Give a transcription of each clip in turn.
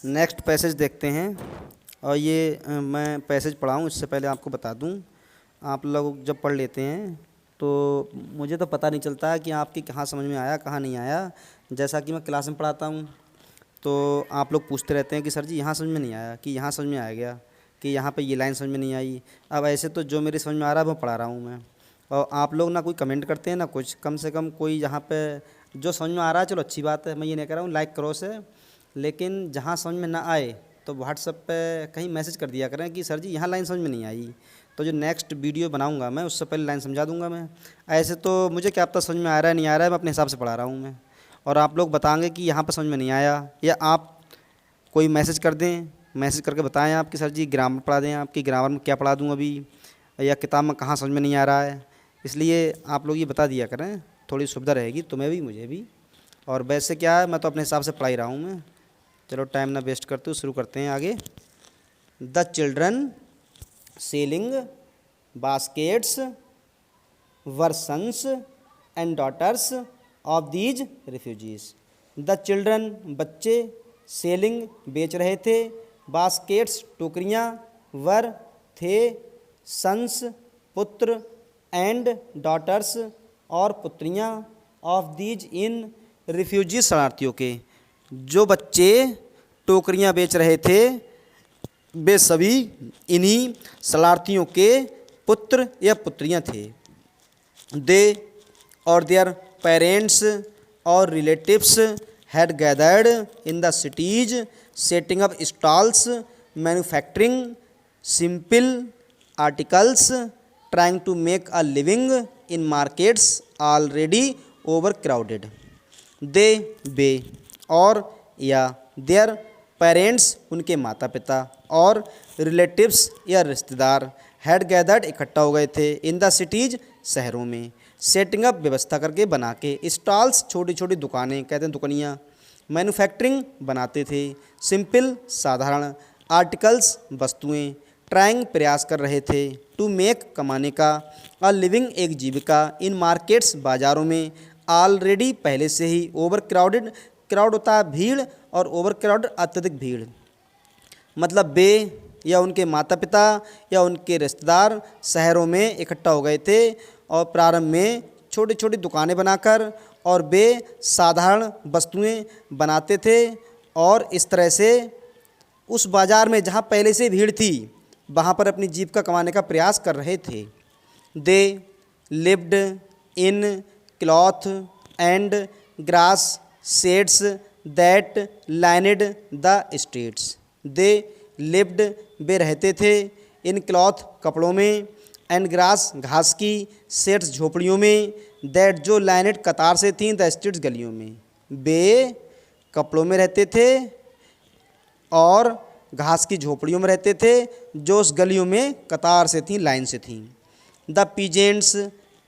Next passage देखते हैं। और ये मैं पैसेज पढ़ाऊँ इससे पहले आपको बता दूं, आप लोग जब पढ़ लेते हैं तो मुझे तो पता नहीं चलता कि आपकी कहाँ समझ में आया कहाँ नहीं आया। जैसा कि मैं क्लास में पढ़ाता हूँ तो आप लोग पूछते रहते हैं कि सर जी यहाँ समझ में नहीं आया, कि यहाँ समझ में आ गया, कि यहाँ पे ये लाइन समझ में नहीं आई। अब ऐसे तो जो मेरे समझ में आ रहा है वो पढ़ा रहा हूँ मैं, और आप लोग ना कोई कमेंट करते हैं ना कुछ। कम से कम कोई यहाँ पे जो समझ में आ रहा है चलो अच्छी बात है, मैं ये नहीं कह रहा हूँ लाइक करो से, लेकिन जहाँ समझ में ना आए तो व्हाट्सएप पे कहीं मैसेज कर दिया करें कि सर जी यहाँ लाइन समझ में नहीं आई। तो जो नेक्स्ट वीडियो बनाऊंगा मैं उससे पहले लाइन समझा दूंगा मैं। ऐसे तो मुझे क्या पता समझ में आ रहा है नहीं आ रहा है, मैं अपने हिसाब से पढ़ा रहा हूँ मैं। और आप लोग बताएंगे कि यहाँ पर समझ में नहीं आया, या आप कोई मैसेज कर दें, मैसेज करके बताएं आप कि सर जी ग्रामर पढ़ा दें, आपकी ग्रामर में क्या पढ़ा दूँ अभी, या किताब में कहाँ समझ में नहीं आ रहा है। इसलिए आप लोग ये बता दिया करें, थोड़ी सुविधा रहेगी तुम्हें भी मुझे भी। और वैसे क्या है, मैं तो अपने हिसाब से पढ़ा ही रहा हूँ मैं। चलो टाइम ना वेस्ट करते हुए शुरू करते हैं आगे। The children selling baskets were sons and daughters of these refugees. The children बच्चे, सेलिंग बेच रहे थे, बास्केट्स टोकरियाँ, वर थे, सन्स पुत्र, एंड डॉटर्स और पुत्रियाँ, ऑफ दीज इन रिफ्यूजीज शरणार्थियों के। जो बच्चे टोकरियाँ बेच रहे थे वे सभी इन्हीं शरणार्थियों के पुत्र या पुत्रियाँ थे। दे और देयर पेरेंट्स और relatives had gathered in the cities, setting up stalls, manufacturing simple articles, trying to make a living in markets already overcrowded. They वे और या their parents उनके माता पिता और relatives या रिश्तेदार had gathered इकट्ठा हो गए थे in the cities शहरों में, सेटिंग अप व्यवस्था करके बना के, स्टॉल्स छोटी छोटी दुकानें कहते हैं दुकानियाँ, मैन्युफैक्चरिंग बनाते थे, सिंपल साधारण, आर्टिकल्स वस्तुएं, ट्राइंग प्रयास कर रहे थे, टू मेक कमाने का, अ लिविंग एक जीविका, इन मार्केट्स बाज़ारों में, ऑलरेडी पहले से ही, ओवर क्राउडेड क्राउड होता है भीड़, और ओवर क्राउडेड अत्यधिक भीड़। मतलब वे या उनके माता पिता या उनके रिश्तेदार शहरों में इकट्ठा हो गए थे और प्रारंभ में छोटी छोटी दुकानें बनाकर और वे साधारण वस्तुएं बनाते थे, और इस तरह से उस बाज़ार में जहां पहले से भीड़ थी वहां पर अपनी जीविका कमाने का प्रयास कर रहे थे। They lived in cloth and grass sheds that lined the streets. They lived वे रहते थे, इन क्लॉथ कपड़ों में, एंड ग्रास घास की, सेट्स झोपड़ियों में, दैट जो लाइनेड कतार से थीं, द स्ट्रीट्स गलियों में। वे कपड़ों में रहते थे और घास की झोपड़ियों में रहते थे जो उस गलियों में कतार से थीं, लाइन से थीं। The peasants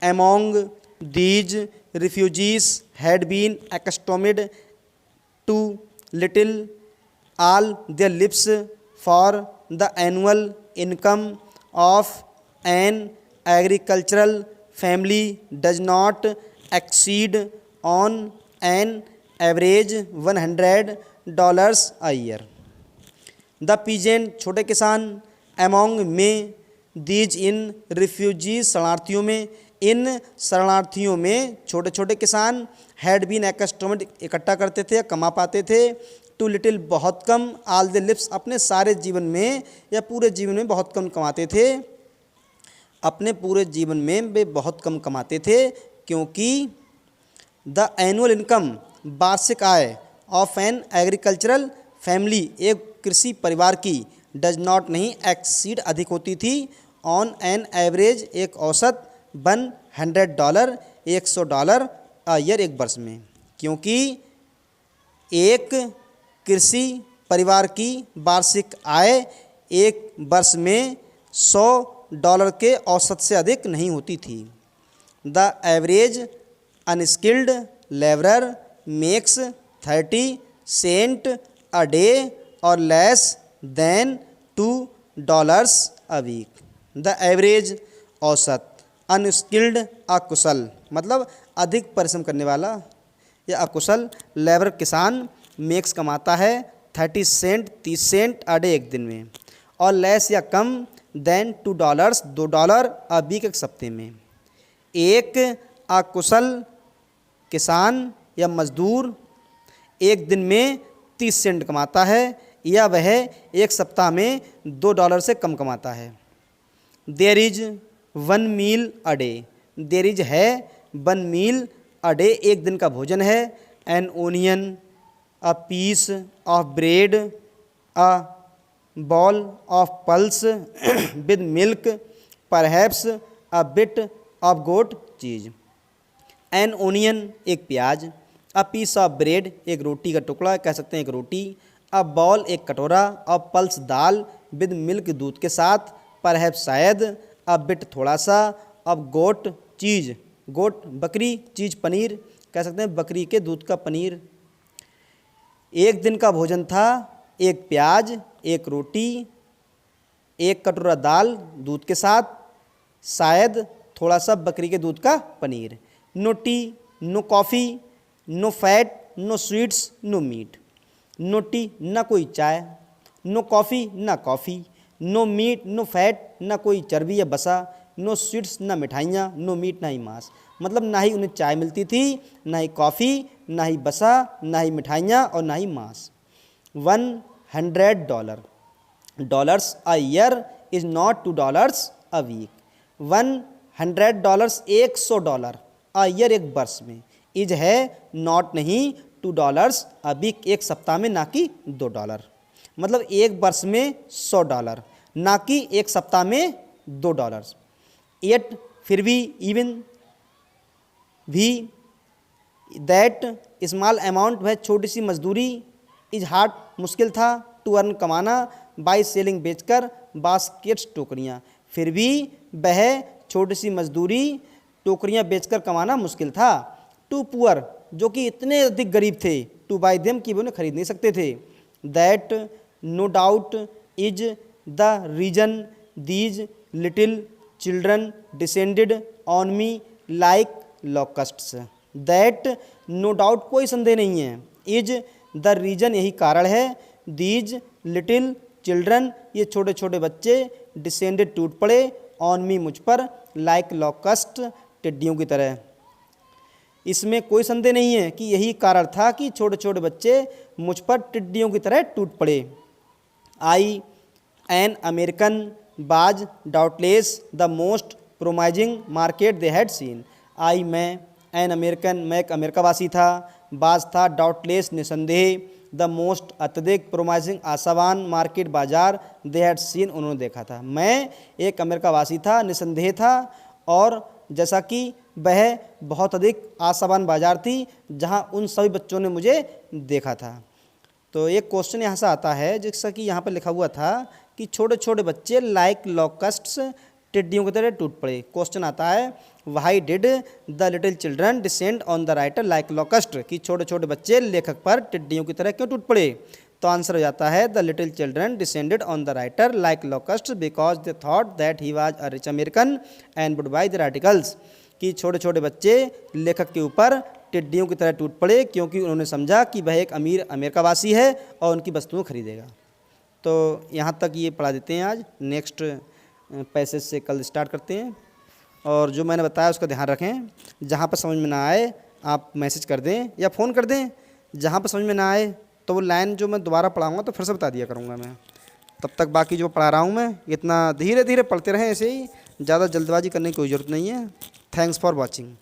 among these refugees had been accustomed to little all their lips for the annual income of an agricultural family does not exceed on an average $100 a year. The peasant छोटे किसान, among में, these in refugees शरणार्थियों में, इन शरणार्थियों में छोटे छोटे किसान, हैड बीन एक्स्टोमिड इकट्ठा करते थे, कमा पाते थे, टू लिटिल बहुत कम, ऑल द लिप्स अपने सारे जीवन में या पूरे जीवन में बहुत कम कमाते थे, अपने पूरे जीवन में वे बहुत कम कमाते थे, क्योंकि द एनुअल इनकम वार्षिक आय ऑफ एन एग्रीकल्चरल फैमिली एक कृषि परिवार की, डज नॉट नहीं एक्सीड अधिक होती थी, ऑन एन एवरेज एक औसत, $100 $100 a year एक वर्ष में। क्योंकि एक कृषि परिवार की वार्षिक आय एक वर्ष में $100 के औसत से अधिक नहीं होती थी। The average unskilled labourer makes 30 cent a day और less than $2 a week. The average औसत, अनस्किल्ड अकुशल मतलब अधिक परिश्रम करने वाला या अकुशल, लेबर किसान, मेक्स कमाता है 30 सेंट 30 सेंट अ डे एक दिन में, और लेस या कम देन $2 $2 अ वीक एक सप्ते में। एक अकुशल किसान या मजदूर एक दिन में 30 सेंट कमाता है या वह एक सप्ताह में $2 से कम कमाता है। There is 1 meal a day, there is है 1 मील अ डे एक दिन का भोजन है। An onion, a piece of bread, a ball of pulse with milk, perhaps a bit of goat cheese. An onion एक प्याज, अ पीस ऑफ ब्रेड एक रोटी का टुकड़ा, कह सकते हैं एक रोटी, अ बॉल एक कटोरा, अ पल्स दाल विद मिल्क दूध के साथ, परहैप्स शायद, अ बिट थोड़ा सा, अब गोट चीज, गोट बकरी, चीज पनीर, कह सकते हैं बकरी के दूध का पनीर। एक दिन का भोजन था एक प्याज, एक रोटी, एक कटोरा दाल दूध के साथ, शायद थोड़ा सा बकरी के दूध का paneer. No tea, no coffee, no fat, no sweets, no meat. No tea ना कोई चाय, नो कॉफ़ी ना coffee, no meat no fat ना कोई चर्बी या बसा, नो स्वीट्स ना मिठाइयाँ, नो मीट ना ही मांस। मतलब ना ही उन्हें चाय मिलती थी, ना ही कॉफ़ी, ना ही बसा, ना ही मिठाइयाँ और ना ही मांस। $100 dollars a year is not $2 a week. $100 $100 a year एक वर्ष में, इज है नॉट नहीं $2 अ वीक एक सप्ताह में, ना कि $2। मतलब एक वर्ष में $100 ना कि एक सप्ताह में $2। येट फिर भी, इवन भी, दैट स्मॉल अमाउंट वह छोटी सी मजदूरी, इज हार्ड मुश्किल था, टू अर्न कमाना, बाई सेलिंग बेचकर, बास्केट्स टोकरियाँ। फिर भी वह छोटी सी मजदूरी टोकरियाँ बेचकर कमाना मुश्किल था। टू पुअर जो कि इतने अधिक गरीब थे, टू बाई देम कि वो उन्हें खरीद नहीं सकते थे। That no doubt is the reason these little children descended on me like locusts. That no doubt कोई संदेह नहीं है, इज द रीजन यही कारण है, दीज लिटिल चिल्ड्रन ये छोटे छोटे बच्चे, डिसेंडेड टूट पड़े, ऑन मी मुझ पर, लाइक लॉकस्ट टिड्डियों की तरह। इसमें कोई संदेह नहीं है कि यही कारण था कि छोटे छोटे बच्चे मुझ पर टिड्डियों की तरह टूट पड़े। I an American was doubtless the most promising market they had seen. I मैं, एन अमेरिकन मैं एक अमेरिकावासी था, बाज था डाउटलेस निसंदेह, द मोस्ट अत्यधिक, प्रोमाइजिंग आशावान, मार्केट बाजार, दे हैड सीन उन्होंने देखा था। मैं एक अमेरिकावासी था, निसंदेह था, और जैसा कि वह बहुत अधिक आशावान बाजार थी जहां उन सभी बच्चों ने मुझे देखा था। तो एक क्वेश्चन यहाँ से आता है जैसा कि यहाँ पर लिखा हुआ था कि छोटे छोटे बच्चे लाइक लॉकस्ट्स टिड्डियों की तरह टूट पड़े। क्वेश्चन आता है why did the little children descend on the writer like locust, कि छोटे छोटे बच्चे लेखक पर टिड्डियों की तरह क्यों टूट पड़े। तो आंसर हो जाता है the little children descended on the writer like locust because they thought that he was a rich American and would buy there articles. कि छोटे छोटे बच्चे लेखक के ऊपर टिड्डियों की तरह टूट पड़े क्योंकि उन्होंने समझा कि वह एक अमीर अमेरिकावासी है और उनकी वस्तुओं खरीदेगा। तो यहाँ तक ये पढ़ा देते हैं आज, नेक्स्ट पैसेज से कल स्टार्ट करते हैं। और जो मैंने बताया उसका ध्यान रखें, जहाँ पर समझ में ना आए आप मैसेज कर दें या फ़ोन कर दें, जहाँ पर समझ में ना आए तो वो लाइन जो मैं दोबारा पढ़ाऊँगा तो फिर से बता दिया करूँगा मैं। तब तक बाकी जो पढ़ा रहा हूँ मैं इतना धीरे धीरे पढ़ते रहें, ऐसे ही ज़्यादा जल्दबाजी करने की कोई ज़रूरत नहीं है। Thanks for watching.